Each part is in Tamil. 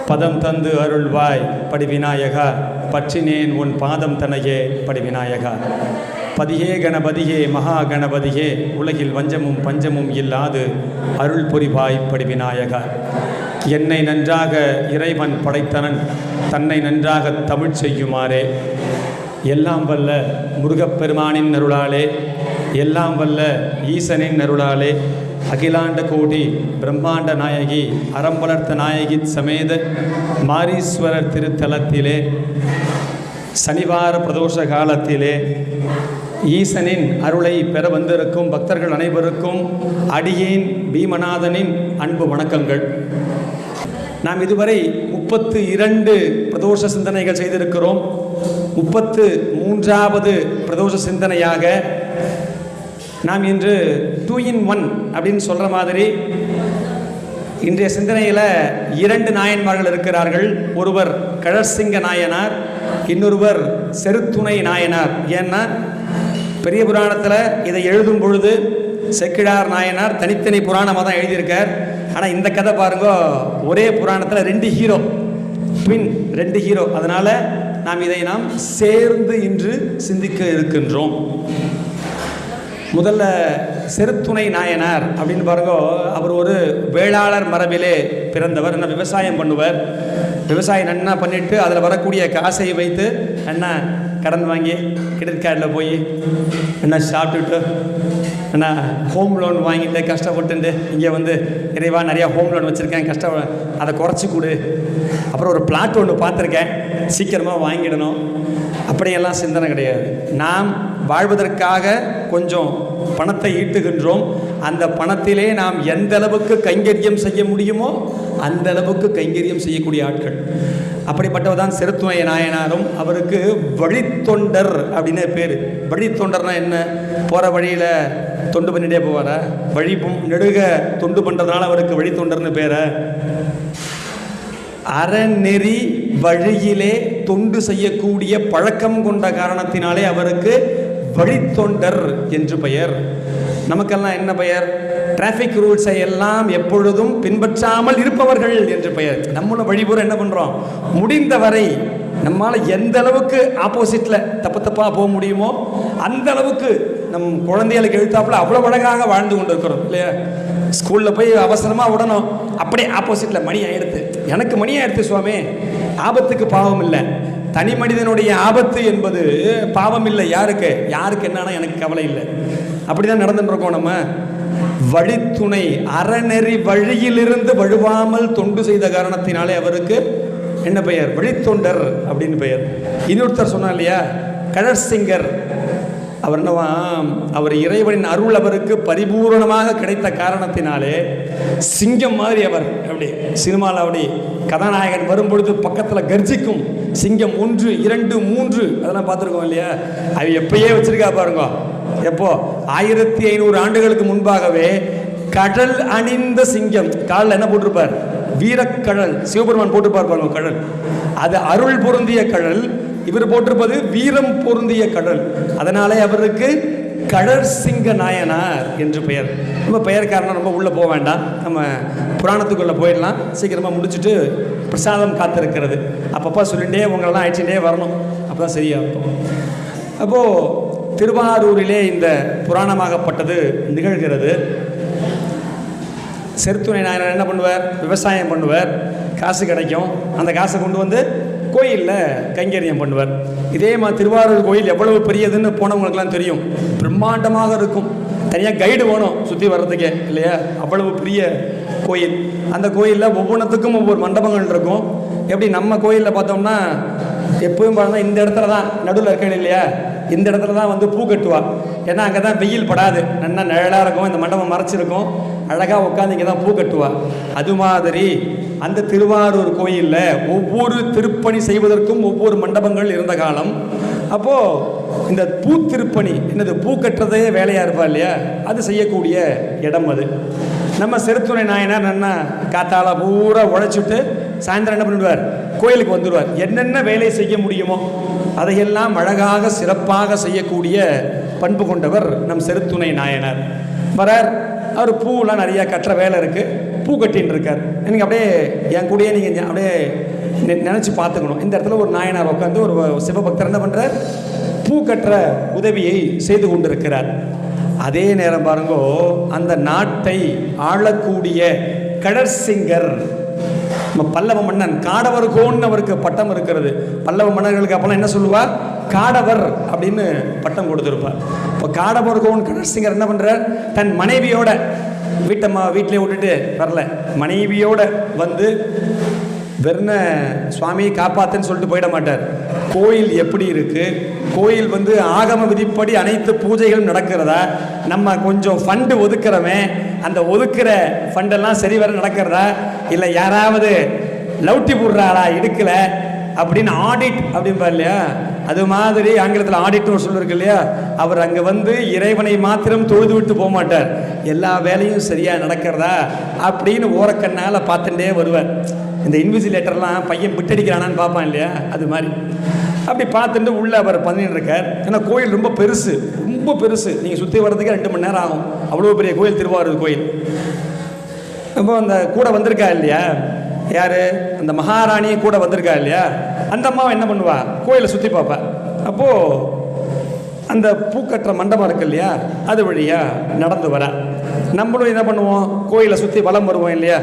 பதம் தந்து அருள்வாய் படிவிநாயகா, பற்றினேன் உன் பாதம் தனையே படிவிநாயகா. பதியே கணபதியே மகா கணபதியே, உலகில் வஞ்சமும் பஞ்சமும் இல்லாது அருள் புரிவாய் படிவிநாயகா. என்னை நன்றாக இறைவன் படைத்தனன், தன்னை நன்றாக தமிழ் செய்யுமாறே. எல்லாம் வல்ல முருகப்பெருமானின் அருளாலே, எல்லாம் வல்ல ஈசனின் அருளாலே, அகிலாண்ட கோடி பிரம்மாண்ட நாயகி அறம்பலர்த்த நாயகி சமேத மாரீஸ்வரர் திருத்தலத்திலே சனிவார பிரதோஷ காலத்திலே ஈசனின் அருளை பெற வந்திருக்கும் பக்தர்கள் அனைவருக்கும் அடியேன் பீமநாதனின் அன்பு வணக்கங்கள். நாம் இதுவரை 32 பிரதோஷ சிந்தனைகள் செய்திருக்கிறோம். 33வது பிரதோஷ சிந்தனையாக நாம் இன்று 2 in 1 அப்படின்னு சொல்கிற மாதிரி இன்றைய சிந்தனையில் 2 நாயன்மார்கள் இருக்கிறார்கள். ஒருவர் கழற்சிங்க நாயனார், இன்னொருவர் செருத்துணை நாயனார். ஏன்னா பெரிய புராணத்தில் இதை எழுதும் பொழுது செக்கிழார் நாயனார் தனித்தனி புராணமாக தான் எழுதியிருக்கார். ஆனால் இந்த கதை பாருங்க, ஒரே புராணத்தில் 2 ஹீரோ, ட்வின் 2 ஹீரோ. அதனால் நாம் சேர்ந்து இன்று சிந்திக்க இருக்கின்றோம். முதல்ல செருத்துணை நாயனார் அப்படின்னு பாருங்க, அவர் ஒரு வேளாளர் மரபிலே பிறந்தவர். என்ன விவசாயம் பண்ணுவார். விவசாயம் நன்னா பண்ணிவிட்டு அதில் வரக்கூடிய காசை வைத்து என்ன கடன் வாங்கி கிரெடிட் கார்டில் போய் என்ன சாப்பிட்டுட்டு என்ன ஹோம் லோன் வாங்கிட்டு கஷ்டப்பட்டுட்டு இங்கே வந்து இறைவா நிறையா ஹோம் லோன் வச்சுருக்கேன், கஷ்டம் அதை குறைச்சி கொடு, அப்புறம் ஒரு பிளாட் ஒன்று பார்த்துருக்கேன் சீக்கிரமாக வாங்கிடணும், அப்படியெல்லாம் சிந்தனை கிடையாது. நாம் வாழ்வதற்காக கொஞ்சம் பணத்தை ஈட்டுகின்றோம். அந்த பணத்திலே நாம் எந்த அளவுக்கு கைங்கரியம் செய்ய முடியுமோ அந்த அளவுக்கு கைங்கரியம் செய்யக்கூடிய ஆட்கள். அப்படிப்பட்டவர் தான் செருத்துணை நாயனாரும். அவருக்கு வழித்தொண்டர் அப்படின்னு பேர். வழித்தொண்டர்னா என்ன? போகிற வழியில் தொண்டு பண்ணிட்டே போவாரா? வழி நெடுக தொண்டு பண்ணுறதுனால அவருக்கு வழித்தொண்டர்னு பேரை. அறநெறி வழியிலே தொண்டு செய்யக்கூடிய பழக்கம் கொண்ட காரணத்தினாலே அவருக்கு வழித்தொண்டர் என்று பெயர். நமக்கெல்லாம் என்ன பெயர்? டிராஃபிக் ரூல்ஸை எல்லாம் எப்பொழுதும் பின்பற்றாமல் இருப்பவர்கள் என்று பெயர். நம்மளும் வழிபுற என்ன பண்ணுறோம்? முடிந்தவரை நம்மளால் எந்த அளவுக்கு ஆப்போசிட்டில் தப்பாக போக முடியுமோ அந்த அளவுக்கு நம் குழந்தைகளுக்கு எழுத்தாப்புல அவ்வளோ அழகாக வாழ்ந்து கொண்டு இருக்கிறோம் இல்லையா? ஸ்கூலில் போய் அவசரமாக விடணும், அப்படியே ஆப்போசிட்டில் மணி ஆயிடுத்து, எனக்கு மணி ஆயிடுத்து சுவாமி, ஆபத்துக்கு பாவம் இல்லை. தனி மனிதனுடைய ஆபத்து என்பது பாவம் இல்லை. யாருக்கு என்னன்னா எனக்கு கவலை இல்லை. அப்படிதான் நடந்துட்டு இருக்கோம் நம்ம. வழித்துணை அறநெறி வழியிலிருந்து வழுவாமல் தொண்டு செய்த காரணத்தினாலே அவருக்கு என்ன பெயர்? வழித்தொண்டர் அப்படின்னு பெயர். இன்னொருத்தர் சொன்னார் இல்லையா, கழற்சிங்கர். அவர் என்னவா, அவர் இறைவனின் அருள் அவருக்கு பரிபூர்ணமாக கிடைத்த காரணத்தினாலே சிங்கம் மாதிரி அவர் அப்படி சினிமாவில் அப்படி கதாநாயகன் வரும்பொழுது பக்கத்தில் கர்ஜிக்கும் சிங்கம் 1, 2, 3 அதெல்லாம் பார்த்துருக்கோம் இல்லையா? அது எப்பயே வச்சிருக்கா பாருங்க. எப்போ 1500 ஆண்டுகளுக்கு முன்பாகவே கடல் அணிந்த சிங்கம். காலில் என்ன போட்டிருப்பார்? வீரக்கழல். சிவபெருமான் போட்டிருப்பார் பாருங்க கழல். அது அருள் பொருந்திய கழல். இவர் போட்டிருப்பது வீரம் பொருந்திய கடல். அதனாலே அவருக்கு கழற்சிங்க நாயனார் என்று பெயர். ரொம்ப பெயர் காரணம் ரொம்ப உள்ளே போக வேண்டாம், நம்ம புராணத்துக்குள்ளே போயிடலாம். சீக்கிரமாக முடிச்சுட்டு பிரசாதம் காத்திருக்கிறது. அப்பப்போ சொல்லிகிட்டே உங்களெல்லாம் அழைச்சிட்டே வரணும், அப்போ தான் சரியாக இருக்கும். அப்போது திருவாரூரிலே இந்த புராணமாகப்பட்டது நிகழ்கிறது. செருத்துணை நாயனார் என்ன பண்ணுவார்? விவசாயம் பண்ணுவார், காசு கிடைக்கும், அந்த காசை கொண்டு வந்து கோயிலில் கைங்கரியம் பண்ணுவார். இதே மாதிரி திருவாரூர் கோயில் எவ்வளவு பெரியதுன்னு போனவங்களுக்கெல்லாம் தெரியும். பிரம்மாண்டமாக இருக்கும். தனியாக கைடு வேணும் சுற்றி வர்றதுக்கே இல்லையா? அவ்வளவு பெரிய கோயில். அந்த கோயிலில் ஒவ்வொன்றுத்துக்கும் ஒவ்வொரு மண்டபங்கள் இருக்கும். எப்படி நம்ம கோயிலில் பார்த்தோம்னா எப்பவும் பார்த்தா இந்த இடத்துல தான் நடுவில் இருக்கணும் இல்லையா? இந்த இடத்துல தான் வந்து பூ கட்டுவாள். ஏன்னா அங்கே தான் வெயில் படாது, நல்லா நிழலாக இருக்கும், இந்த மண்டபம் மறைச்சிருக்கும், அழகாக உட்காந்து இங்கே தான் பூ கட்டுவாள். அது மாதிரி அந்த திருவாரூர் கோயிலில் ஒவ்வொரு திருப்பணி செய்வதற்கும் ஒவ்வொரு மண்டபங்கள் இருந்த காலம். அப்போது இந்த பூ திருப்பணி என்னது, பூ கட்டுறதே வேலையாக இருப்பா இல்லையா? அது செய்யக்கூடிய இடம் அது. நம்ம செருத்துணை நாயனார் நல்லா காத்தால பூரா உழைச்சிட்டு சாயந்தரம் என்ன பண்ணிடுவார்? கோயிலுக்கு வந்துடுவார். என்னென்ன வேலை செய்ய முடியுமோ அதையெல்லாம் அழகாக சிறப்பாக செய்யக்கூடிய பண்பு கொண்டவர் நம் செருத்துணை நாயனார். வரார் அவர் பூவெலாம் நிறையா கட்டுற வேலை இருக்குது, பூ கட்டின்னு இருக்கார். நீங்கள் அப்படியே என் கூடயே நீங்கள் அப்படியே நினச்சி பார்த்துக்கணும். இந்த இடத்துல ஒரு நாயனார் உட்காந்து ஒரு சிவபக்தர் என்ன பண்ணுறார், பூ கட்டுற உதவியை செய்து கொண்டிருக்கிறார். அதே நேரம் பாருங்கோ, அந்த நாட்டை ஆளக்கூடிய கடற்சிங்கர் நம்ம பல்லவ மன்னன் காடவர் கோன்னு அவருக்கு பட்டம் இருக்கிறது. பல்லவ மன்னர்களுக்கு அப்பெல்லாம் என்ன சொல்லுவா, காடவர் அப்படின்னு பட்டம் கொடுத்துருப்பார். இப்போ காடவர் கோன் கடற்சிங்கர் என்ன பண்ணுறார், தன் மனைவியோட வீட்டிலே விட்டுட்டு வரல, மனைவியோட வந்து வெறும் சுவாமியை காப்பாத்துன்னு சொல்லிட்டு போயிட மாட்டார். கோயில் எப்படி இருக்கு, கோயில் வந்து ஆகம விதிப்படி அனைத்து பூஜைகளும் நடக்கிறதா, நம்ம கொஞ்சம் ஃபண்டு ஒதுக்குறவன் அந்த ஒதுக்குற ஃபண்டெல்லாம் சரி வர நடக்கிறதா, இல்லை யாராவது லவுட்டி போடுறாரா இடுக்கல அப்படின்னு ஆடிட் அப்படின்பா இல்லையா, அது மாதிரி ஆங்கிலத்தில் ஆடிட்னு சொல்லிருக்கு இல்லையா, அவர் அங்கே வந்து இறைவனை மாத்திரம் தொழுது விட்டு போக மாட்டார், எல்லா வேலையும் சரியாக நடக்கிறதா அப்படின்னு ஓரக்கண்ணால் பார்த்துட்டே வருவார். இந்த இன்விஜிலேட்டர்லாம் பையன் விட்டடிக்கிறானான்னு பார்ப்பான் இல்லையா, அது மாதிரி அப்படி பார்த்துட்டு உள்ளே அவர் பண்ணிட்டு இருக்கார். ஏன்னா கோயில் ரொம்ப பெருசு, ரொம்ப பெருசு, நீங்கள் சுற்றி வர்றதுக்கு 2 மணி நேரம் ஆகும், அவ்வளோ பெரிய கோயில், திருவாரூர் கோயில். இப்போ அந்த கூட வந்திருக்கா இல்லையா, யார், அந்த மகாராணியை கூட வந்திருக்கா இல்லையா, அந்த அம்மாவை என்ன பண்ணுவா, கோயிலை சுற்றி பார்ப்பா. அப்போது அந்த பூக்கட்டுற மண்டபம் இருக்கு இல்லையா, அது வழியாக நடந்து வர நம்மளும் என்ன பண்ணுவோம், கோயிலை சுற்றி வலம் வருவோம் இல்லையா,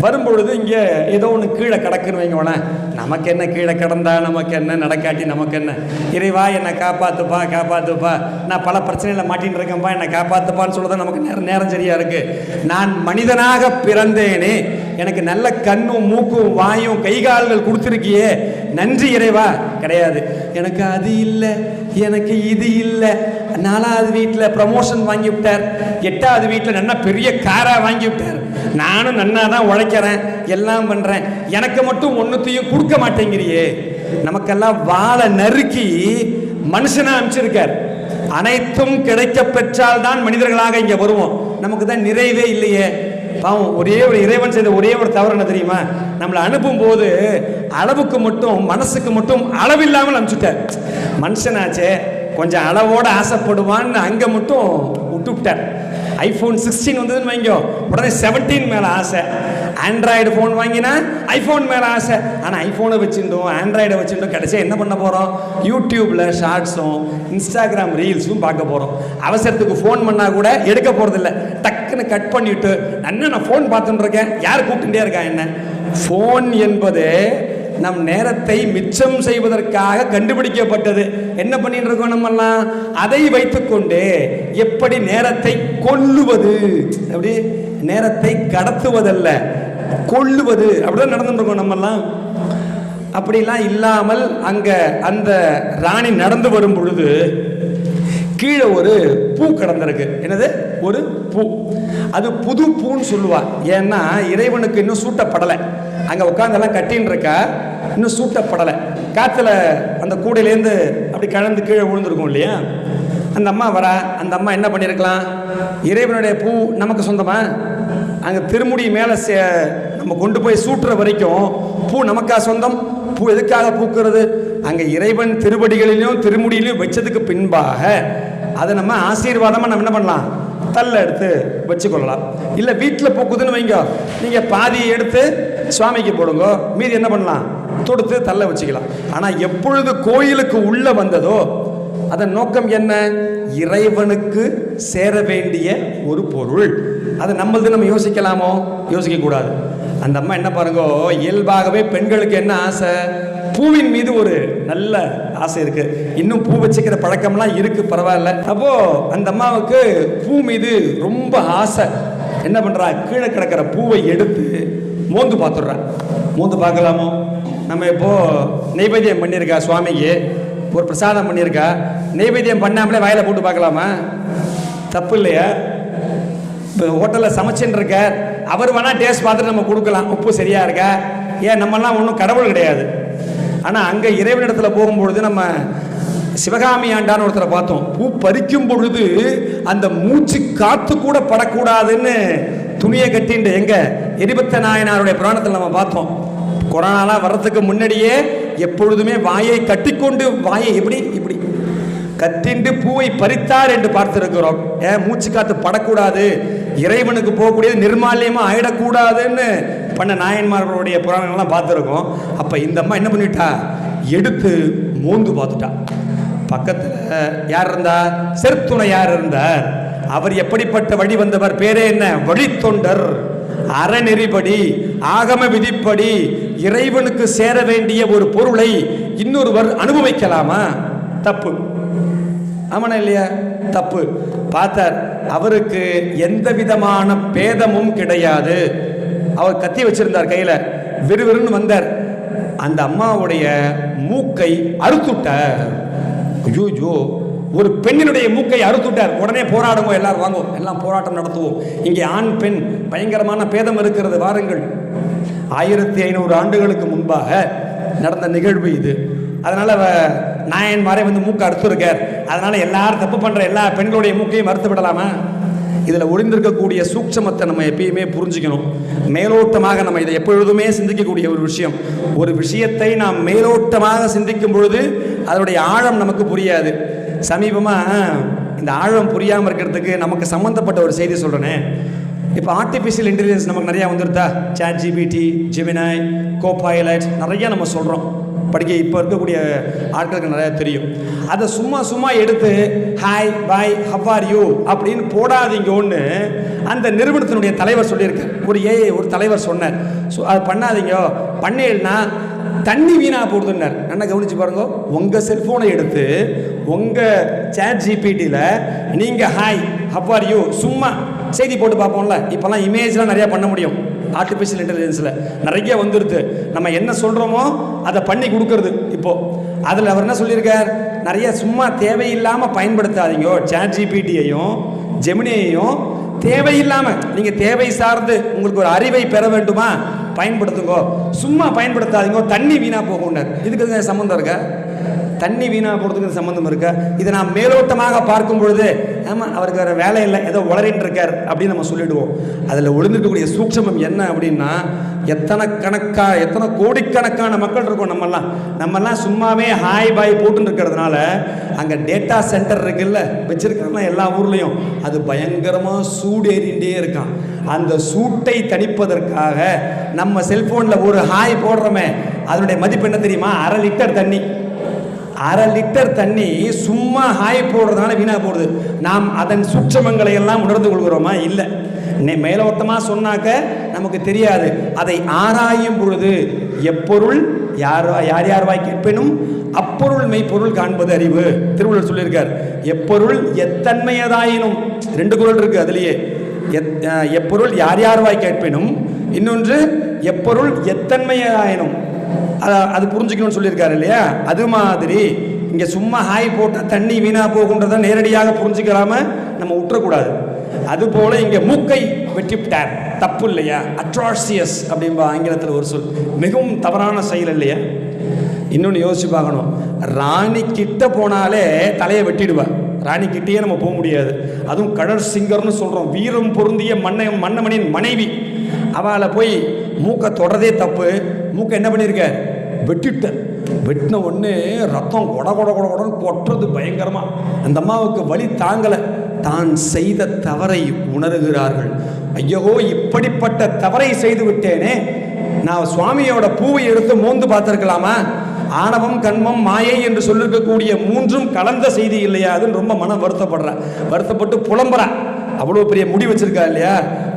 வரும்பொழுது இங்கே ஏதோ ஒன்று கீழே கிடக்குன்னு வைங்களேன், நமக்கு என்ன கீழே கிடந்தா நமக்கு என்ன, நடக்காட்டி நமக்கு என்ன, இறைவா என்னை காப்பாற்றுப்பா காப்பாற்றுப்பா, நான் பல பிரச்சனையில் மாட்டின்னு இருக்கேன்ப்பா என்னை காப்பாற்றுப்பான்னு சொல்லுதான் நமக்கு நேரம் சரியாக இருக்குது. நான் மனிதனாக பிறந்தேனே, எனக்கு நல்ல கண்ணும் மூக்கும் வாயும் கைகால்கள் கொடுத்துருக்கியே, நன்றி இறைவா. கிடையாது, எனக்கு அது இல்லை, எனக்கு இது இல்லை, 4வது வீட்டில் ப்ரமோஷன் வாங்கி விட்டார், 8வது வீட்டில் நல்லா பெரிய காராக வாங்கி விட்டார், நானும் நன்னா தான் உழைக்கிறேன் எல்லாம் பண்ணுறேன், எனக்கு மட்டும் ஒன்றுத்தையும் கொடுக்க மாட்டேங்கிறியே. நமக்கெல்லாம் வாழை நறுக்கி மனுஷனா அனுப்பிச்சிருக்கார். அனைத்தும் கிடைக்க பெற்றால் தான் மனிதர்களாக இங்கே வருவோம். நமக்கு தான் நிறைவே இல்லையே. பாவம், ஒரே ஒரு இறைவன் செய்த ஒரே ஒரு தவறு என்ன தெரியுமா, நம்மளை அனுப்பும் போது அளவுக்கு மட்டும் மனசுக்கு மட்டும் அளவில்லாமல் அனுப்பிச்சுட்டார். மனுஷனாச்சே கொஞ்சம் அளவோட ஆசைப்படுவான்னு அங்கே மட்டும் விட்டுவிட்டார். ஐஃபோன் 16 வந்ததுன்னு வைங்கோ, உடனே 17 மேலே ஆசை, ஆண்ட்ராய்டு ஃபோன் வாங்கினா ஐஃபோன் மேலே ஆசை. ஆனால் ஐஃபோனை வச்சுட்டோம் ஆண்ட்ராய்டை வச்சுட்டோம், கடைசியாக என்ன பண்ண போகிறோம், யூடியூப்பில் ஷார்ட்ஸும் இன்ஸ்டாகிராம் ரீல்ஸும் பார்க்க போகிறோம். அவசரத்துக்கு ஃபோன் பண்ணால் கூட எடுக்க போகிறதில்ல, டக்குன்னு கட் பண்ணிவிட்டு நான் ஃபோன் பார்த்துட்டு இருக்கேன், யார் கூப்பிட்டுட்டே இருக்கா என்ன. ஃபோன் என்பது நம் நேரத்தை மிச்சம் செய்வதற்காக கண்டுபிடிக்கப்பட்டது. என்ன பண்ணிட்டு இருக்கோம் நம்மெல்லாம், அதை வைத்துக்கொண்டு எப்படி நேரத்தை கொல்லுவது, அப்படி நேரத்தை கடத்துவதல்ல கொல்லுவது, அப்படிதான் நடந்துட்டு இருக்கோம் நம்மெல்லாம். அப்படிலாம் இல்லாமல் அங்க அந்த ராணி நடந்து வரும் பொழுது கீழே ஒரு பூ கடந்திருக்கு. என்னது, ஒரு பூ. அது புது பூன்னு சொல்லுவா. ஏன்னா இறைவனுக்கு இன்னும் சூட்டப்படலை, அங்கே உட்காந்தெல்லாம் கட்டின்னு இருக்கா, இன்னும் சூட்டப்படலை. காற்றுல அந்த கூடையிலேருந்து அப்படி கலந்து கீழே விழுந்துருக்கும் இல்லையா. அந்த அம்மா வரா, அந்த அம்மா என்ன பண்ணியிருக்கலாம், இறைவனுடைய பூ நமக்கு சொந்தமா, அங்கே திருமுடி மேலே நம்ம கொண்டு போய் சூட்டுற வரைக்கும் பூ நமக்கா சொந்தம். பூ எதுக்காக பூக்கிறது, அங்கே இறைவன் திருவடிகளிலும் திருமுடியிலும் வச்சதுக்கு பின்பாக அதை நம்ம ஆசீர்வாதமாக நம்ம என்ன பண்ணலாம், தள்ள எடுத்து வச்சுக்கொள்ளலாம். இல்லை வீட்டில் பூக்குதுன்னு வைங்க, நீங்கள் பாதியை எடுத்து சுவாமிக்கு போடுங்க, மீதி என்ன பண்ணலாம், தொடுத்து தள்ள வச்சுக்கலாம். ஆனால் எப்பொழுது கோயிலுக்கு உள்ளே வந்ததோ அதன் நோக்கம் என்ன, இறைவனுக்கு சேர வேண்டிய ஒரு பொருள். அதை நம்மளது நம்ம யோசிக்கலாமோ, யோசிக்கக்கூடாது. அந்த அம்மா என்ன பாருங்க, இயல்பாகவே பெண்களுக்கு என்ன ஆசை, பூவின் மீது ஒரு நல்ல ஆசை இருக்கு. இன்னும் பூ வச்சுக்கிற பழக்கம்லாம் இருக்கு, பரவாயில்ல. அப்போ அந்த அம்மாவுக்கு பூ மீது ரொம்ப ஆசை. என்ன பண்றா, கீழே கிடக்கிற பூவை எடுத்து மோந்து பார்த்துடுறா. மோந்து பார்க்கலாமோ, நம்ம இப்போ நெய்வேத்தியம் பண்ணியிருக்கா சுவாமிக்கு, ஒரு பிரசாதம் பண்ணியிருக்கா, நெய்வேத்தியம் பண்ணாமலே வாயில போட்டு பார்க்கலாமா, தப்பு இல்லையா. இப்போ ஹோட்டலில் சமைச்சுன்னு இருக்க, அவர் வேணா டேஸ்ட் பார்த்துட்டு நம்ம கொடுக்கலாம், உப்பு சரியா இருக்கா. ஏன், நம்மெல்லாம் ஒன்றும் கடவுள் கிடையாது. ஆனால் அங்கே இறைவனிடத்தில் போகும்பொழுது நம்ம சிவகாமி ஆண்டான்னு ஒருத்தரை பார்த்தோம். பூ பறிக்கும் பொழுது அந்த மூச்சு காத்து கூட படக்கூடாதுன்னு துணியை கட்டிண்டு எங்க எரிபத்த நாயனாருடைய புராணத்தில் நம்ம பார்த்தோம். கொரோனாலாம் வர்றதுக்கு முன்னாடியே எப்பொழுதுமே வாயை கட்டிக்கொண்டு, வாயை இப்படி கட்டிண்டு பூவை பறித்தார் என்று பார்த்திருக்கிறோம். ஏன், மூச்சு காத்து படக்கூடாது இறைவனுக்கு போகக்கூடியது நிர்மால்யமா ஆயிடக்கூடாதுன்னு பண்ண நாயன்மார்களுடைய புராணங்கள்லாம் பார்த்துருக்கோம். அப்ப இந்த அம்மா என்ன பண்ணிட்டா, எடுத்து மோந்து பார்த்துட்டா. பக்கத்துல யார் இருந்தா, செருத்துணையார் இருந்தார். அவர் எப்படிப்பட்ட வழி வந்தவர், பேரே என்ன, வழித்தொண்டர். அறநெறிப்படி ஆகம விதிப்படி இறைவனுக்கு சேர வேண்டிய ஒரு பொருளை இன்னொருவர் அனுபவிக்கலாமா? தப்பு. ஆமாண்ணா இல்லையா? தப்பு. பார்த்தார், அவருக்கு எந்த விதமான பேதமும் கிடையாது. அவர் கத்தி வச்சிருந்தார் கையில, விறுவிறுன்னு வந்தார். அந்த அம்மாவுடைய மூக்கை அறுத்துட்டார். ஐயோ, ஒரு பெண்ணினுடைய மூக்கை அறுத்துட்டார். உடனே போராடுவோம், எல்லாரும் வாங்குவோம், எல்லாம் போராட்டம் நடத்துவோம். இங்கே ஆண் பெண் பயங்கரமான பேதம் இருக்கிறது, வாருங்கள். 1500 ஆண்டுகளுக்கு முன்பாக நடந்த நிகழ்வு இது. அதனால நாயன்மாரே வந்து மூக்கை அறுத்துருக்கார். அதனால எல்லாரும் தப்பு பண்ற எல்லா பெண்களுடைய மூக்கையும் மறுத்து விடலாமா? இதில் ஒளிந்திருக்கக்கூடிய சூட்சமத்தை நம்ம எப்பயுமே புரிஞ்சுக்கணும். மேலோட்டமாக நம்ம இதை எப்பொழுதுமே சிந்திக்கக்கூடிய ஒரு விஷயம். ஒரு விஷயத்தை நாம் மேலோட்டமாக சிந்திக்கும் பொழுது அதனுடைய ஆழம் நமக்கு புரியாது. சமீபமாக இந்த ஆழம் புரியாமல் இருக்கிறதுக்கு நமக்கு சம்மந்தப்பட்ட ஒரு செய்தி சொல்கிறேனே. இப்போ ஆர்டிஃபிஷியல் இன்டெலிஜென்ஸ் நமக்கு நிறையா வந்துருதா. சாட் ஜிபிடி, ஜெமினாய், கோபைலட் நிறையா நம்ம சொல்கிறோம். படிக்க இப்போ இருக்கக்கூடிய ஆட்களுக்கு நிறையா தெரியும். அதை சும்மா எடுத்து hi bye how are you அப்படின்னு போடாதீங்கன்னு அந்த நிறுவனத்தினுடைய தலைவர் சொல்லியிருக்கார். ஒரு தலைவர் சொன்னார், அது பண்ணாதீங்க, பண்ணேன்னா தண்ணி வீணாக போடுதுன்னார். நல்லா கவனிச்சு பாருங்க. உங்கள் செல்ஃபோனை எடுத்து உங்கள் சாட் ஜிபிடியில் நீங்கள் ஹாய் ஹவ் ஆர் யூ சும்மா செய்தி போட்டு பார்ப்போம்ல. இப்போல்லாம் இமேஜ்லாம் நிறையா பண்ண முடியும். ஆர்டிஃபிஷியல் இன்டெலிஜென்ஸில் நிறைய வந்துடுது. நம்ம என்ன சொல்கிறோமோ அதை பண்ணி கொடுக்கறது. இப்போது அதில் அவர் என்ன சொல்லியிருக்கார், நிறைய சும்மா தேவையில்லாமல் பயன்படுத்தாதீங்க. சாட் ஜிபிடியையும் ஜெமினியையும் தேவையில்லாமல், நீங்கள் தேவை சார்ந்து உங்களுக்கு ஒரு அறிவை பெற வேண்டுமா பயன்படுத்துங்க, சும்மா பயன்படுத்தாதீங்க, தண்ணி வீணாக போகும்னார். இதுக்கு சம்மந்தம் இருக்கா? தண்ணி வீணாக போகிறதுக்கு சம்மந்தம் இருக்கா? இதை நான் மேலோட்டமாக பார்க்கும் பொழுது ஆமாம் அவருக்கு வேறு வேலை இல்லை, ஏதோ உளறின்னு இருக்கார் அப்படின்னு நம்ம சொல்லிவிடுவோம். அதில் ஒளிந்திருக்கக்கூடிய சூட்சமம் என்ன அப்படின்னா, எத்தனை கோடிக்கணக்கான மக்கள் இருக்கோம். நம்மெல்லாம் சும்மாவே ஹாய் பாய் போட்டுன்னு இருக்கிறதுனால அங்கே டேட்டா சென்டர் இருக்குல்ல வச்சிருக்கிறோம்னா எல்லா ஊர்லேயும், அது பயங்கரமாக சூடேறிண்டே இருக்கான். அந்த சூட்டை தணிப்பதற்காக நம்ம செல்ஃபோனில் ஒரு ஹாய் போடுறோமே, அதனுடைய மதிப்பு என்ன தெரியுமா? 1/2 லிட்டர் தண்ணி. 1/2 லிட்டர் தண்ணி சும்மா ஹாய் போடுறதுனால வீணாக போடுது. நாம் அதன் சூட்சமங்களை எல்லாம் உணர்ந்து கொள்கிறோமா? இல்லை. மேலோட்டமாக சொன்னாக்க நமக்கு தெரியாது. அதை ஆராயும் பொழுது எப்பொருள் யார் வாய் கேட்பினும் அப்பொருள் மெய்ப்பொருள் காண்பது அறிவு. திருவள்ளுவர் சொல்லியிருக்கார். எப்பொருள் எத்தன்மையதாயினும், 2 குறள் இருக்கு அதுலேயே. எப்பொருள் யார் வாய் கேட்பினும், இன்னொன்று எப்பொருள் எத்தன்மையதாயினும், அது புரிஞ்சுக்கணும்னு சொல்லியிருக்காரு இல்லையா? அது மாதிரி இங்கே சும்மா ஹாய் போட்டால் தண்ணி வீணா போகுன்றதை நேரடியாக புரிஞ்சுக்கலாம நம்ம விட்டுறக்கூடாது. அதுபோல இங்கே மூக்கை வெட்டிவிட்டார், தப்பு இல்லையா? அட்ராசியஸ் அப்படின்பா ஆங்கிலத்தில் ஒரு சொல். மிகவும் தவறான செயல் இல்லையா? இன்னொன்று யோசிச்சு பார்க்கணும். ராணி கிட்ட போனாலே தலையை வெட்டிடுவார். ராணி கிட்டேயே நம்ம போக முடியாது. அதுவும் கடற் சிங்கர்னு சொல்கிறோம், வீரம் பொருந்திய மன்னமணியின் மனைவி. அவளை போய் மூக்கை தொடரதே தப்பு. மூக்கை என்ன பண்ணியிருக்க? வெட்டின ஒன்று ரத்தம் கொடன்னு கொட்டுறது பயங்கரமாக. அந்த அம்மாவுக்கு வலி தாங்கலை. தான் செய்த தவறை உணர்கிறார்கள். ஐயோ, இப்படிப்பட்ட தவறை செய்து விட்டேனே, நான் சுவாமியோட பூவை எடுத்து மோந்து பார்த்துருக்கலாமா? ஆணவம், கண்மம், மாயை என்று சொல்லிருக்கக்கூடிய 3ம் கலந்த செய்தி இல்லையா? அதுன்னு ரொம்ப மனம் வருத்தப்பட்டு புலம்புறா. அவ்வளோ பெரிய முடி வச்சிருக்கா இல்லையா?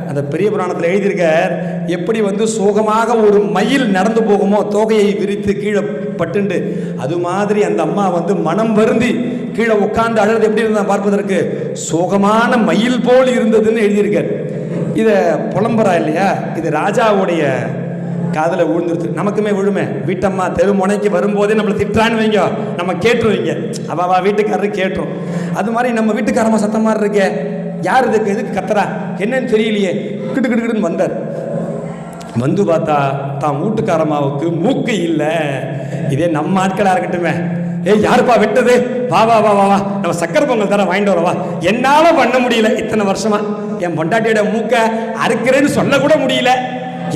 அந்த பெரிய புராணத்தில் எழுதியிருக்கார், எப்படி சோகமாக ஒரு மயில் நடந்து போகுமோ தோகையை விரித்து கீழே பட்டுண்டு, அது மாதிரி அந்த அம்மா மனம் வருந்தி கீழே உட்கார்ந்து அழுது எப்படி இருந்தா பார்ப்பதற்கு சோகமான மயில் போல் இருந்ததுன்னு எழுதியிருக்கார். இதை புலம்புறா இல்லையா? இது ராஜாவுடைய காதில் விழுந்துருது. நமக்குமே விழுமே. வீட்டம்மா தெரு முனைக்கு வரும்போதே நம்மளை திட்டான்னு வைங்க, நம்ம கேட்டுருவீங்க. அவா வீட்டுக்காரரு கேட்டுரும். அது மாதிரி நம்ம வீட்டுக்காரம்மா சத்தமாக இருக்கே, யார் எதுக்கு கத்துறா என்னன்னு தெரியலையே, கிட்டுன்னு வந்தார். பார்த்தா தான் வீட்டுக்காரம்மாவுக்கு மூக்கு இல்லை. இதே நம்ம ஆட்களாக இருக்கட்டுமே, யாருப்பா வெட்டது, வா நம்ம சக்கரை பொங்கல் தர வாங்கிட்டு வரவா. என்னால் பண்ண முடியல, இத்தனை வருஷமா என் பொண்டாட்டியோட மூக்கை அறுக்கிறேன்னு சொல்லக்கூட முடியல.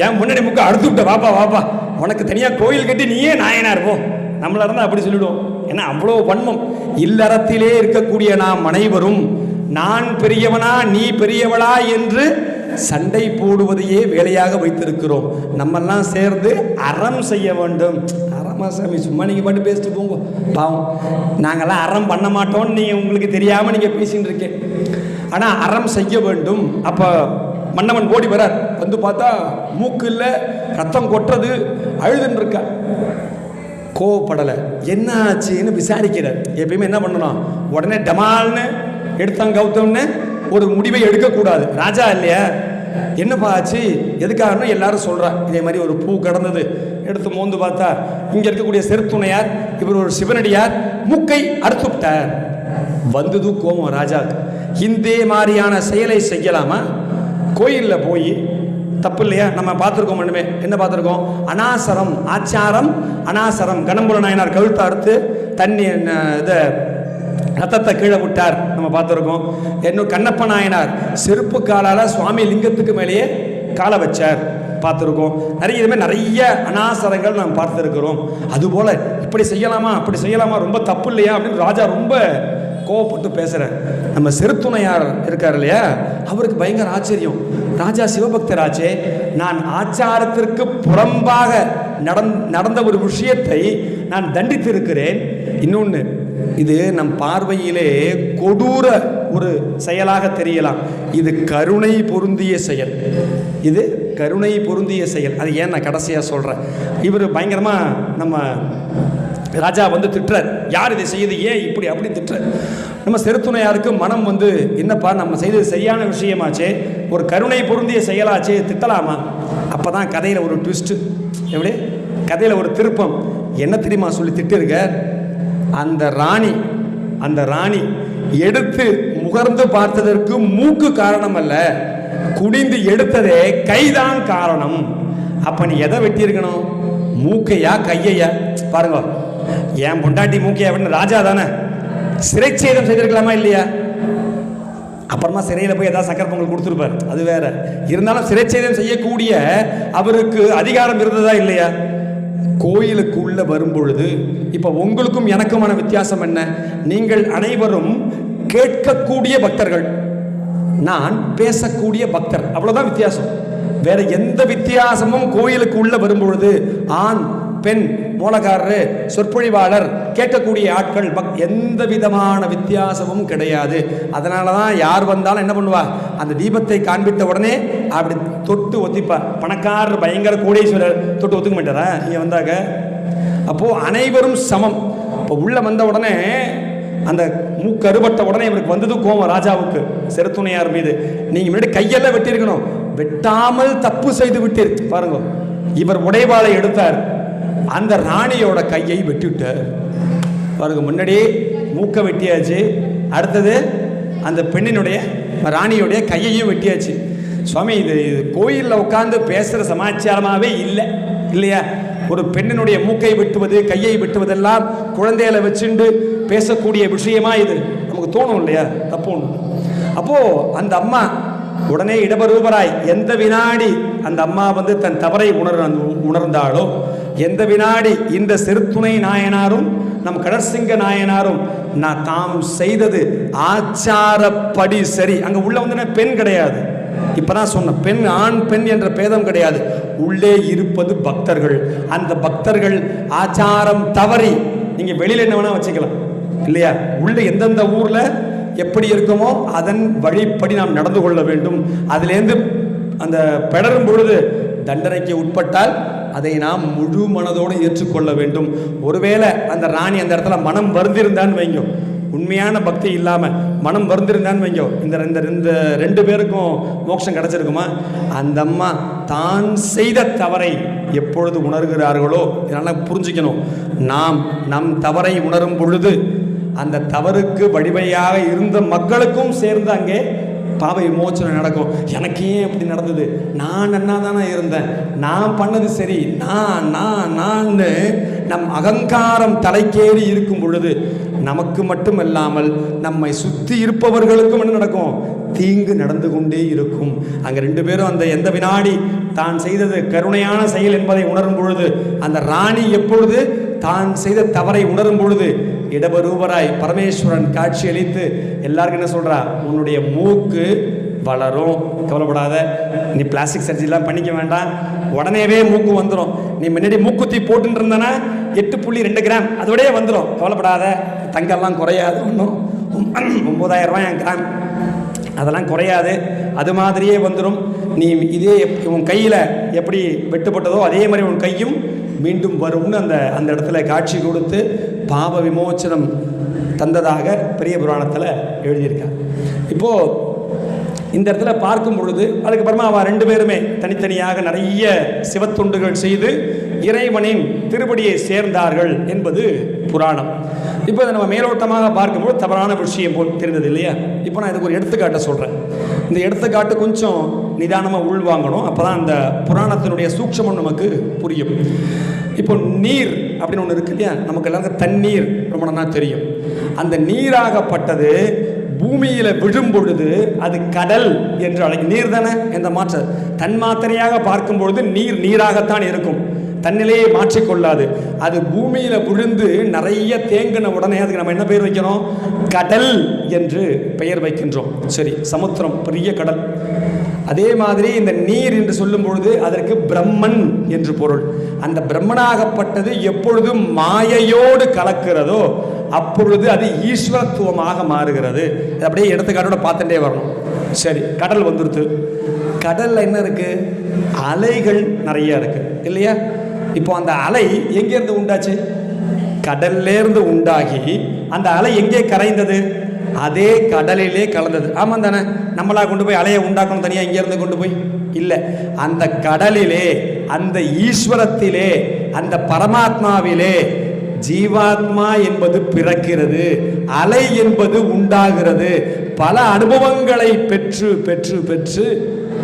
என் முன்னாடி மூக்கை அறுத்து விட்ட, வாப்பா உனக்கு தனியாக கோயில் கட்டி நீயே நாயனா இருப்போம். நம்மள இருந்தால் அப்படி சொல்லிவிடுவோம். ஏன்னா அவ்வளோ வன்மம். இல்லறத்திலே இருக்கக்கூடிய நாம் அனைவரும் நான் பெரியவனா நீ பெரியவளா என்று சண்டை போடுவதையே வேலையாக வைத்திருக்கிறோம். நம்மெல்லாம் சேர்ந்து அறம் செய்ய வேண்டும். அறமா சாமி, சும்மா நீங்கள் பாட்டு பேசிட்டு போங்க, பாவம் நாங்கள்லாம் அறம் பண்ண மாட்டோம்னு நீங்கள் உங்களுக்கு தெரியாமல் நீங்கள் பேசின்னு இருக்கேன். ஆனால் அறம் செய்ய வேண்டும். அப்போ மன்னவன் ஓடி வரார். வந்து பார்த்தா மூக்கு இல்லை, ரத்தம் கொட்டுறது, அழுதுன்னு இருக்கா. கோவப்படலை. என்ன ஆச்சுன்னு விசாரிக்கிறார். எப்பயுமே என்ன பண்ணணும், உடனே டமால்னு எடுத்தாங்க கௌதம்னு ஒரு முடிவை எடுக்கக்கூடாது. ராஜா இல்லையா, என்னப்பா ஆச்சு எதுக்காகனா எல்லாரும் சொல்றா. இதே மாதிரி ஒரு பூ கடந்தது, எடுத்து மோந்து பார்த்தா இங்க இருக்கக்கூடிய செருத்துணையார், இவர் ஒரு சிவனடியார், மூக்கை அறுத்து விட்டார். வந்தது கோபம் ராஜாவுக்கு. இந்த மாதிரியான செயலை செய்யலாமா? கோயிலில் போய் தப்பு இல்லையா? நம்ம பார்த்துருக்கோம். ஒன்றுமே என்ன பார்த்துருக்கோம்? அனாசரம், ஆச்சாரம் அனாசரம். கணம்புர நாயனார் கழுத்தை அறுத்து தண்ணி இதை ரத்தத்தை கீழே விட்டார், நம்ம பார்த்துருக்கோம். இன்னும் கண்ணப்ப நாயனார் செருப்பு காலால் சுவாமி லிங்கத்துக்கு மேலேயே காலை வச்சார், பார்த்துருக்கோம். நிறைய இதுமாதிரி நிறைய அனாசரங்கள் நாம் பார்த்துருக்கிறோம். அதுபோல் இப்படி செய்யலாமா அப்படி செய்யலாமா, ரொம்ப தப்பு இல்லையா அப்படின்னு ராஜா ரொம்ப கோவப்பட்டு பேசுகிறார். நம்ம செருத்துணையார் இருக்கார் இல்லையா, அவருக்கு பயங்கர ஆச்சரியம். ராஜா சிவபக்தராச்சே, நான் ஆச்சாரத்திற்கு புறம்பாக நடந்த ஒரு விஷயத்தை நான் தண்டித்து இருக்கிறேன். இன்னொன்று, இது நம் பார்வையிலே கொடூர ஒரு செயலாக தெரியலாம். இது கருணை பொருந்திய செயல். இது கருணை பொருந்திய செயல். அது ஏன் நான் கடைசியாக சொல்கிறேன். இவர் பயங்கரமாக நம்ம ராஜா வந்து திட்டுறார். யார் இதை செய்யுது, ஏன் இப்படி அப்படி திட்டுற. நம்ம செருத்துணையாருக்கு மனம் வந்து, என்னப்பா நம்ம செய்தது சரியான விஷயமாச்சே, ஒரு கருணை பொருந்திய செயலாச்சே, திட்டலாமா? அப்போ தான் கதையில் ஒரு ட்விஸ்ட்டு. எப்படி கதையில் ஒரு திருப்பம் என்ன தெரியுமா சொல்லி திட்டிருக்க. அந்த ராணி எடுத்து முகர்ந்து பார்த்ததற்கு மூக்கு காரணம் அல்ல, குடிந்து எடுத்ததே கைதான் காரணம். அப்ப நீ எதை வெட்டியிருக்கணும், மூக்கையா கையையா? பாருங்க, என் பொண்டாட்டி மூக்கையா அப்படின்னு ராஜா தானே சிறைச்சேதம் செய்திருக்கலாமா இல்லையா? அப்புறமா சிறையில் போய் ஏதாவது சக்கரை பொங்கல் கொடுத்துருப்பார், அது வேற. இருந்தாலும் சிறைச்சேதம் செய்யக்கூடிய அவருக்கு அதிகாரம் இருந்ததா இல்லையா? கோயிலுக்கு உள்ள வரும்பொழுது இப்ப உங்களுக்கும் எனக்குமான வித்தியாசம் என்ன? நீங்கள் அனைவரும் கேட்கக்கூடிய பக்தர்கள், நான் பேசக்கூடிய பக்தர், அவ்வளவுதான் வித்தியாசம். வேற எந்த வித்தியாசமும் கோயிலுக்கு உள்ள வரும்பொழுது ஆண் பெண், மூலக்காரரு, சொற்பொழிவாளர், கேட்கக்கூடிய ஆட்கள், எந்த விதமான வித்தியாசமும் கிடையாது. அதனால தான் யார் வந்தாலும் என்ன பண்ணுவா, அந்த தீபத்தை காண்பித்த உடனே அப்படி தொட்டு ஒத்திப்பா. பணக்காரர் பயங்கர கோடீஸ்வரர் தொட்டு ஒத்துக்க மாட்டாரா இங்கே வந்தாங்க? அப்போ அனைவரும் சமம். இப்போ உள்ள வந்த உடனே அந்த மூக்கு அறுபட்ட உடனே இவருக்கு வந்தது கோபம் ராஜாவுக்கு, செருத்துணையார் மீது. நீங்க முன்னாடி கையெல்லாம் வெட்டியிருக்கணும், வெட்டாமல் தப்பு செய்து விட்டீர். பாருங்க, இவர் உடைவாளை எடுத்தார், அந்த ராணியோட கையை வெட்டிவிட்டார். பாருங்க, முன்னாடியே மூக்க வெட்டியாச்சு, அடுத்தது அந்த பெண்ணினுடைய ராணியுடைய கையையும் வெட்டியாச்சு. சுவாமி, இது கோயிலில் உட்கார்ந்து பேசுகிற சமாச்சாரமாகவே இல்லை இல்லையா? ஒரு பெண்ணினுடைய மூக்கை வெட்டுவது, கையை வெட்டுவதெல்லாம் குழந்தைகளை வச்சுண்டு பேசக்கூடிய விஷயமா இது? நமக்கு தோணும் இல்லையா? தப்பு ஒன்று. அப்போ அந்த அம்மா உடனே இடபரூபராய், எந்த வினாடி அந்த அம்மா வந்து தன் தவறை உணர்ந்தாலோ, எந்த வினாடி இந்த செருத்துணை நாயனாரும் நம் கடற்சிங்க நாயனாரும் நான் தாம் செய்தது ஆச்சாரப்படி சரி. அங்க உள்ள வந்து பெண் கிடையாது, இப்பதான் சொன்ன பெண், ஆண் பெண் என்ற பேதம் கிடையாது. உள்ளே இருப்பது பக்தர்கள். அந்த பக்தர்கள் ஆச்சாரம் தவறி, நீங்க வெளியில என்ன வேணா வச்சுக்கலாம் இல்லையா? உள்ள எந்தெந்த ஊர்ல எப்படி இருக்குமோ அதன் வழிப்படி நாம் நடந்து கொள்ள வேண்டும். அதிலேருந்து அந்த பெடரும் பொழுது தண்டனைக்கு உட்பட்டால் அதை நாம் முழு மனதோடு ஏற்றுக்கொள்ள வேண்டும். ஒருவேளை அந்த ராணி அந்த இடத்துல மனம் வருந்திருந்தான்னு வைங்க, உண்மையான பக்தி இல்லாம மனம் வருந்திருந்தான்னு வைங்க, இந்த ரெண்டு பேருக்கும் மோட்சம் கிடைச்சிருக்குமா? அந்த அம்மா தான் செய்த தவறை எப்பொழுது உணர்கிறார்களோ, இதனால புரிஞ்சுக்கணும், நாம் நம் தவறை உணரும் பொழுது அந்த தவறுக்கு வழிவகையாக இருந்த மக்களுக்கும் சேர்ந்து அங்கே பாவ விமோச்சனை நடக்கும். எனக்கு ஏன் இப்படி நடந்தது, நான் நன்னா தானே இருந்தேன், நான் பண்ணது சரி, நான் நம் அகங்காரம் தலைக்கேறி இருக்கும் பொழுது நமக்கு மட்டுமல்லாமல் நம்மை சுற்றி இருப்பவர்களுக்கும் என்ன நடக்கும்? தீங்கு நடந்து கொண்டே இருக்கும். அங்கே ரெண்டு பேரும் அந்த எந்த வினாடி தான் செய்தது கருணையான செயல் என்பதை உணரும் பொழுது, அந்த ராணி எப்பொழுது தான் செய்த தவறை உணரும் பொழுது இடபரூபராய் பரமேஸ்வரன் காட்சியளித்து எல்லாருக்கும் என்ன சொல்றா, உன்னுடைய மூக்கு வளரும், கவலைப்படாத, நீ பிளாஸ்டிக் சர்ஜரிலாம் பண்ணிக்க வேண்டாம், உடனேவே மூக்கு வந்துடும். நீ முன்னாடி மூக்குத்தி போட்டு இருந்தனா 8.2 கிராம் அதோடய வந்துடும், கவலைப்படாத, தங்கெல்லாம் குறையாது, ஒன்றும் 9,000 கிராம் அதெல்லாம் குறையாது, அது மாதிரியே வந்துடும். நீ இதே உன் கையில் எப்படி வெட்டுப்பட்டதோ அதே மாதிரி உன் கையும் மீண்டும் வரும்னு அந்த இடத்துல காட்சி கொடுத்து பாவ விமோச்சனம் தந்ததாக பெரிய புராணத்தில் எழுதியிருக்காங்க. இப்போது இந்த இடத்துல பார்க்கும் பொழுது அதுக்கப்புறமா அவ 2 பேருமே தனித்தனியாக நிறைய சிவத்தொண்டுகள் செய்து இறைவனின் திருப்படியை சேர்ந்தார்கள் என்பது புராணம். இப்போ இதை நம்ம மேலோட்டமாக பார்க்கும்போது தவறான விஷயம் போல் தெரிந்தது இல்லையா? இப்போ நான் இதுக்கு ஒரு எடுத்துக்காட்டை சொல்கிறேன். இந்த எடுத்துக்காட்டு கொஞ்சம் நிதானமாக உள்வாங்கணும், அப்போ தான் அந்த புராணத்தினுடைய சூட்சமம் நமக்கு புரியும். இப்போ நீர் அப்படின்னு ஒன்று இருக்கு இல்லையா, நமக்கு எல்லாருக்கும் தண்ணீர் ரொம்ப நல்லா தெரியும். அந்த நீராகப்பட்டது பூமியில் விழும் பொழுது அது கடல் என்று அழைக்கும். நீர் தானே, எந்த மாற்ற தன்மாத்திரையாக பார்க்கும் பொழுது நீர் நீராகத்தான் இருக்கும், தன்னிலையை மாற்றிக்கொள்ளாது. அது பூமியில் விழுந்து நிறைய தேங்கின உடனே அதுக்கு நம்ம என்ன பெயர் வைக்கிறோம்? கடல் என்று பெயர் வைக்கின்றோம். சரி, சமுத்திரம் பெரிய கடல். அதே மாதிரி இந்த நீர் என்று சொல்லும் பொழுது அதற்கு பிரம்மன் என்று பொருள். அந்த பிரம்மனாகப்பட்டது எப்பொழுதும் மாயையோடு கலக்கிறதோ அப்பொழுது அது ஈஸ்வரத்துவமாக மாறுகிறது. அப்படியே எடுத்துக்காட்டோட பார்த்துட்டே வரணும். சரி, கடல் வந்துருது. கடல்ல என்ன இருக்கு? அலைகள் நிறைய இருக்கு இல்லையா? இப்போ அந்த அலை எங்கேருந்து உண்டாச்சு? கடல்லேருந்து உண்டாகி அந்த அலை எங்கே கரைந்தது? அதே கடலிலே கலந்தது. ஆமாம் தானே? நம்மளா கொண்டு போய் அலையை உண்டாக்கணும் தனியாக இங்கேருந்து கொண்டு போய் இல்லை. அந்த கடலிலே, அந்த ஈஸ்வரத்திலே, அந்த பரமாத்மாவிலே ஜீவாத்மா என்பது பிறக்கிறது, அலை என்பது உண்டாகிறது. பல அனுபவங்களை பெற்று பெற்று பெற்று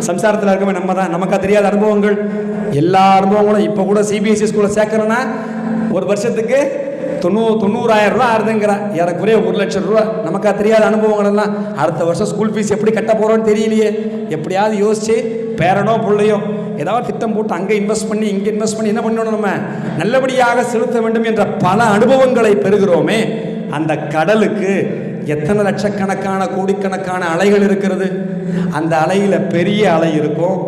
சம்சாரத்தில் இருக்கவே நம்ம தான், நமக்கு தெரியாத அனுபவங்கள், எல்லா அனுபவங்களும். இப்போ கூட சிபிஎஸ்சி ஸ்கூலில் சேர்க்கணும்னா ஒரு வருஷத்துக்கு 90,000 ரூபா ஆறுதுங்கிறா, ஏறக்குறைய 1,00,000 ரூபா. நமக்கு தெரியாத அனுபவங்கள் எல்லாம். அடுத்த வருஷம் ஸ்கூல் ஃபீஸ் எப்படி கட்ட போகிறோன்னு தெரியலையே. எப்படியாவது யோசிச்சு பேரனோ பிள்ளையோ ஏதாவது திட்டம் போட்டு அங்கே இன்வெஸ்ட் பண்ணி இங்கே இன்வெஸ்ட் பண்ணி என்ன பண்ணணும், நம்ம நல்லபடியாக செலுத்த வேண்டும் என்ற பல அனுபவங்களை பெறுகிறோமே. அந்த கடலுக்கு எத்தனை லட்சக்கணக்கான கோடிக்கணக்கான அலைகள் இருக்கிறது. அந்த அலையில் பெரிய அலை இருக்கும்,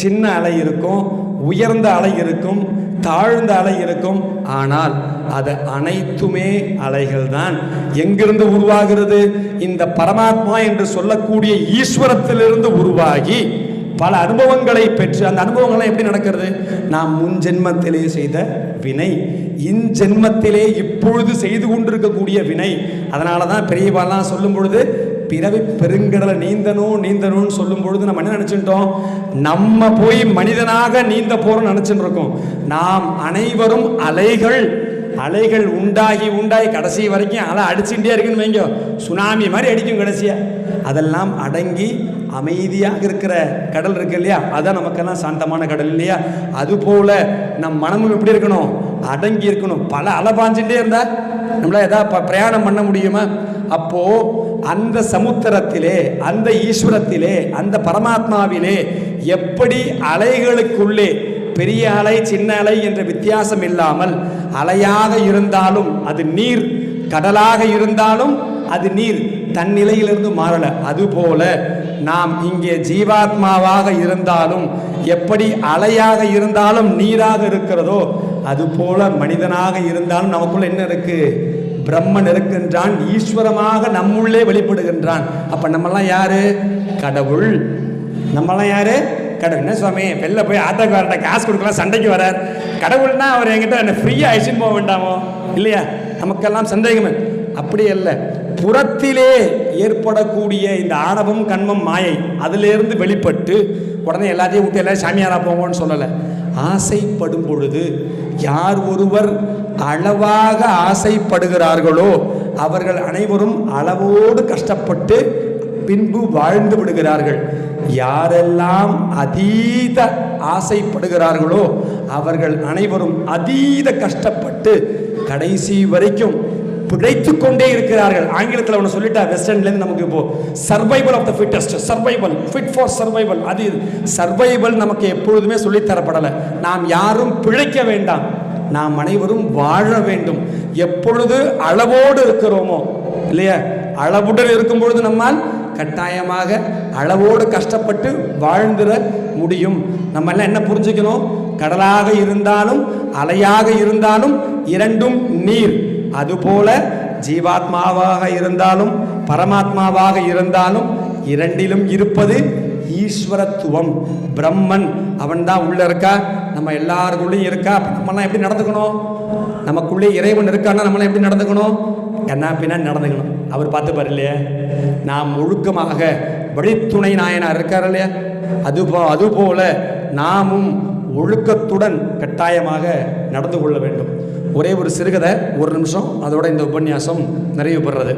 சின்ன அலை இருக்கும், உயர்ந்த அலை இருக்கும், தாழ்ந்த அலை இருக்கும். ஆனால் அது அனைத்துமே அலைகள் தான். எங்கிருந்து உருவாகிறது? இந்த பரமாத்மா என்று சொல்லக்கூடிய ஈஸ்வரத்திலிருந்து உருவாகி பல அனுபவங்களை பெற்று, அந்த அனுபவங்கள்லாம் எப்படி நடக்கிறது? நாம் முன் ஜென்மத்திலே செய்த வினை, இன்ஜென்மத்திலே இப்பொழுது செய்து கொண்டிருக்கக்கூடிய வினை. அதனால தான் பெரியவாலாம் சொல்லும் பொழுது பிறவி பெருங்கடலை நீந்தணும்னு சொல்லும் பொழுது நம்ம என்ன நினைச்சுட்டோம்? நம்ம போய் மனிதனாக நீந்த போறோம்னு நினைச்சுட்டு இருக்கோம். நாம் அனைவரும் அலைகள். அலைகள் உண்டாகி உண்டாகி கடைசி வரைக்கும் அலை அடிச்சுட்டே இருக்குன்னு வைங்க, சுனாமி மாதிரி அடிக்கும் கடைசியா. அதெல்லாம் அடங்கி அமைதியாக இருக்கிற கடல் இருக்கு இல்லையா, அதான் நமக்கெல்லாம் சாந்தமான கடல் இல்லையா? அதுபோல நம் மனமும் எப்படி இருக்கணும்? அடங்கி இருக்கணும். பல அலை பாஞ்சுட்டே இருந்தா நம்மளால ஏதாவது பிரயாணம் பண்ண முடியுமா? அப்போ அந்த சமுத்திரத்திலே, அந்த ஈஸ்வரத்திலே, அந்த பரமாத்மாவிலே எப்படி அலைகளுக்குள்ளே பெரிய அலை சின்ன அலை என்ற வித்தியாசம் இல்லாமல் அலையாக இருந்தாலும் அது நீர், கடலாக இருந்தாலும் அது நீர், தன்னிலையிலிருந்து மாறல. அதுபோல நாம் இங்கே ஜீவாத்மாவாக இருந்தாலும் எப்படி அலையாக இருந்தாலும் நீராக இருக்கிறதோ அதுபோல மனிதனாக இருந்தாலும் நமக்குள்ள என்ன இருக்கு? பிரம்மன் இருக்கின்றான், ஈஸ்வரமாக நம்முள்ளே வெளிப்படுகின்றான். அப்ப நம்மெல்லாம் யாரு? கடவுள். நம்மெல்லாம் யாரு? கடவுள். என்ன சுவாமி வெளில போய் ஆட்டோக்கார்ட்ட காசு கொடுக்கலாம் சண்டைக்கு வரார், கடவுள்னா அவர் என்கிட்ட என்ன ஃப்ரீயா அழிச்சுன்னு போக வேண்டாமோ இல்லையா? நமக்கெல்லாம் சந்தேகமே. அப்படி அல்ல. புறத்திலே ஏற்படக்கூடிய இந்த ஆணவம் கண்மம் மாயை அதிலிருந்து வெளிப்பட்டு உடனே எல்லாத்தையும் விட்டு எல்லாரும் சாமியாரா போங்கன்னு சொல்லலை. ஆசைப்படும் பொழுது யார் ஒருவர் அளவாக ஆசைப்படுகிறார்களோ அவர்கள் அனைவரும் அளவோடு கஷ்டப்பட்டு பின்பு வாழ்ந்து விடுகிறார்கள். யாரெல்லாம் அதீத ஆசைப்படுகிறார்களோ அவர்கள் அனைவரும் அதீத கஷ்டப்பட்டு கடைசி வரைக்கும் பிழைத்து கொண்டே இருக்கிறார்கள். ஆங்கிலத்தில் ஒன்று சொல்லிட்டா வெஸ்டர்ன்லேருந்து நமக்கு இப்போ survival of the fittest, survival, fit for survival. அது சர்வைவல் நமக்கு எப்பொழுதுமே சொல்லித்தரப்படலை. நாம் யாரும் பிழைக்க வேண்டாம், நாம் அனைவரும் வாழ வேண்டும். எப்பொழுது அளவோடு இருக்கிறோமோ இல்லையா, அளவுடன் இருக்கும் பொழுது நம்மால் கட்டாயமாக அளவோடு கஷ்டப்பட்டு வாழ்ந்துட முடியும். நம்ம எல்லாம் என்ன புரிஞ்சுக்கணும், கடலாக இருந்தாலும் அலையாக இருந்தாலும் இரண்டும் நீர். அதுபோல ஜீவாத்மாவாக இருந்தாலும் பரமாத்மாவாக இருந்தாலும் இரண்டிலும் இருப்பது ஈஸ்வரத்துவம். பிரம்மன் அவன் தான் உள்ள இருக்கா, நம்ம எல்லாருக்குள்ளேயும் இருக்கா. நம்மளாம் எப்படி நடந்துக்கணும், நமக்குள்ளே இறைவன் இருக்கான்னா நம்மளாம் எப்படி நடந்துக்கணும், கண்ணா பின்னா நடந்துக்கணும். அவர் பார்த்துப்பார் இல்லையா, நாம் ஒழுக்கமாக வழித்துணை நாயனார் இருக்கார் இல்லையா, அதுபோல நாமும் ஒழுக்கத்துடன் கட்டாயமாக நடந்து கொள்ள வேண்டும். ஒரே ஒரு சிறுகதை, ஒரு நிமிஷம், அதோட இந்த உபன்யாசம் நிறைவு பெறுறது.